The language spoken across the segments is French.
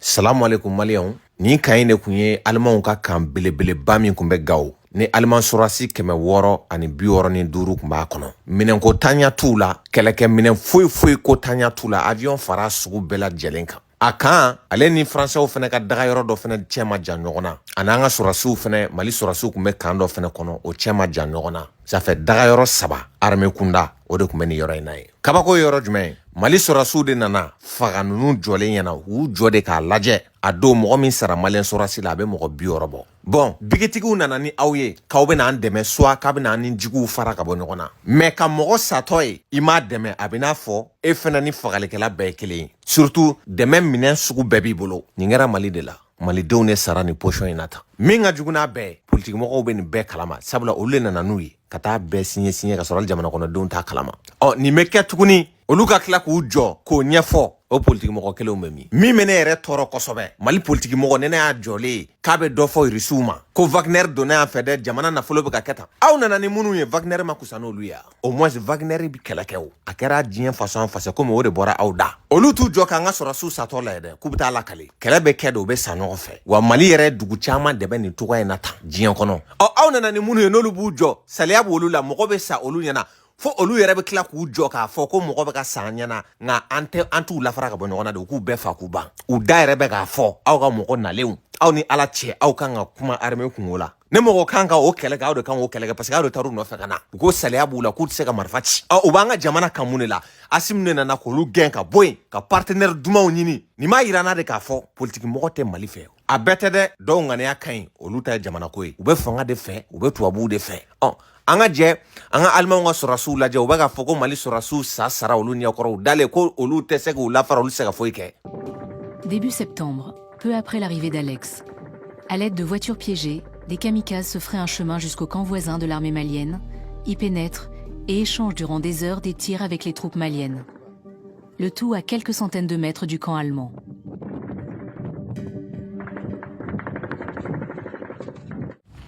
Salamu alaikum Maliens. Ni kaine kunye Allemand ka kan belebeleba min kun bɛ Gawo. Ni Allemand surasi 600 ani 65 kun b'a kɔnɔ. Minɛn ko tanya t'u la, kɛlɛkɛ minɛn foyi ko tanya t'u la, avion fara sugu bɛɛ lajɛlen kan. A kan ale ni Français fɛnɛ ka dagayɔrɔ dɔ fɛnɛ cɛ ma jan ɲɔgɔn na. Ani an ka surasiw fɛnɛ, Mali surasiw kun bɛ kan dɔ fɛnɛ kɔnɔ, o cɛ ma jan ɲɔgɔn na. Ça fait dagayɔrɔ 3 armée kunda, o de kun bɛ ni yɔrɔ in na ye. Kabako yɔrɔ jumɛn? Mali surasiw de nana faga nunu jɔlen ɲɛna, u jɔ de k'a lajɛ. A don mɔgɔ min sara Malien surasi la, a bɛ mɔgɔ 60 bɔ. Bon, bigetigiw nana ni aw ye, k'aw bɛ n'an dɛmɛ, soit k'a bɛ n'an ni juguw fara ka bɔ ɲɔgɔn na. Mais ka mɔgɔ satɔ ye, i m'a dɛmɛ, a bɛ n'a fɔ e fɛnɛ ni fagalikɛla bɛɛ ye kelen ye. Surtout dɛmɛ minɛn sugu bɛɛ b'i bolo. Nin kɛra Mali de la. Malidenw ne sara ni position in na tan. Min ka jugu n'a bɛɛ, politique mɔgɔw bɛ nin bɛɛ kalama. Sabula olu de nana n'u ye ka taa bɛɛ signé ka sɔrɔ jamana kɔnɔdenw t'a kalama. Nin bɛ kɛ tuguni, olu ka tila k'u jɔ k'o ɲɛfɔ. O politique mɔgɔ kelenw bɛ min bɛ ne yɛrɛ tɔɔrɔ kosɛbɛ. Mali politique mɔgɔ ne y'a jɔlen k'a bɛ dɔ fɔ Russiw ma ko Wagner donna yan fɛ dɛ, jamana nafolo bɛ ka kɛ tan. Aw nana ni minnu ye, Wagner ma kusa n'olu ye. Au moins Wagner bɛ kɛlɛ kɛ o. A kɛra diɲɛ façon façon comme o de bɔra aw da. Olu t'u jɔ k'an ka sɔrɔsiw satɔ la dɛ, k'u bɛ taa lakale. Kɛlɛ bɛ kɛ de, o bɛ sa ɲɔgɔn fɛ. Wa Mali yɛrɛ dugu caman de bɛ nin cogoya in na tan diɲɛ kɔnɔ. Aw nana ni minnu ye n'olu b'u jɔ, saliya b'olu la, mɔgɔ bɛ sa olu ɲɛna. Fo olu yɛrɛ bɛ tila k'u jɔ k'a fɔ ko mɔgɔ bɛ ka sa ɲɛna, nka an t'u lafara ka bɔ ɲɔgɔn na de, u k'u bɛɛ fa k'u ban. U da yɛrɛ bɛ k'a fɔ aw ka mɔgɔ nalenw, aw ni Ala cɛ, aw kan ka kuma armée kungo la. Ne mɔgɔ kan ka o kɛlɛ kɛ, aw de kan k'o kɛlɛ kɛ parce que aw de taar'u nɔfɛ ka na. U ko saliya b'u la, k'u tɛ se ka marifa ci. U b'an ka jamana kan mun de la? Assimi ne nana k'olu gɛn ka bɔ yen, ka partenaire dumanw ɲini. Nin m'a yira n na de k'a fɔ politique mɔgɔ tɛ Mali fɛ. A bɛɛ tɛ dɛ, dɔw ŋaniya ka ɲi, olu ta ye jamana ko ye. U bɛ fanga de fɛ, u bɛ tubabuw de fɛ. An ka jɛ, an ka Allemand ka surasiw lajɛ, u bɛ ka fɔ ko Mali surasiw sara olu ɲɛkɔrɔ, u dalen ko olu tɛ se k'u lafara, olu tɛ se ka foyi kɛ. Début septembre, peu après l'arrivée d'Alex, à l'aide de voitures piégées, des kamikazes se feraient un chemin jusqu'au camp voisin de l'armée malienne, y pénètrent et échangent durant des heures des tirs avec les troupes maliennes. Le tout à quelques centaines de mètres du camp allemand.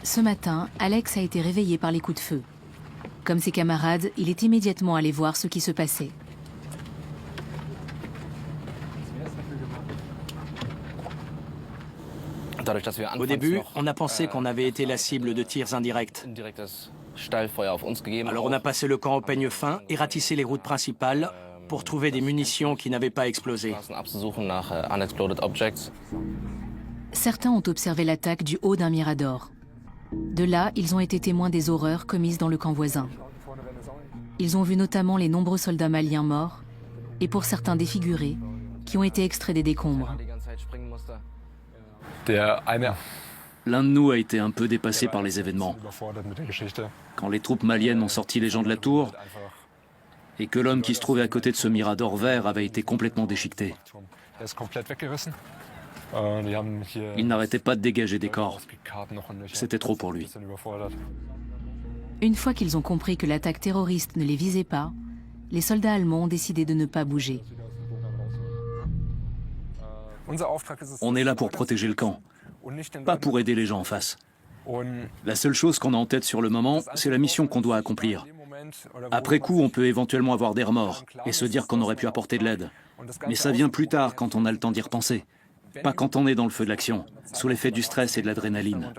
Ce matin, Alex a été réveillé par les coups de feu. Comme ses camarades, il est immédiatement allé voir ce qui se passait. Au début, on a pensé qu'on avait été la cible de tirs indirects. Alors on a passé le camp au peigne fin et ratissé les routes principales pour trouver des munitions qui n'avaient pas explosé. Certains ont observé l'attaque du haut d'un mirador. De là, ils ont été témoins des horreurs commises dans le camp voisin. Ils ont vu notamment les nombreux soldats maliens morts et pour certains défigurés qui ont été extraits des décombres. L'un de nous a été un peu dépassé par les événements. Quand les troupes maliennes ont sorti les gens de la tour et que l'homme qui se trouvait à côté de ce mirador vert avait été complètement déchiqueté. Il n'arrêtait pas de dégager des corps. C'était trop pour lui. Une fois qu'ils ont compris que l'attaque terroriste ne les visait pas, les soldats allemands ont décidé de ne pas bouger. On est là pour protéger le camp, pas pour aider les gens en face. La seule chose qu'on a en tête sur le moment, c'est la mission qu'on doit accomplir. Après coup, on peut éventuellement avoir des remords et se dire qu'on aurait pu apporter de l'aide. Mais ça vient plus tard quand on a le temps d'y repenser. Pas quand on est dans le feu de l'action, sous l'effet du stress et de l'adrénaline.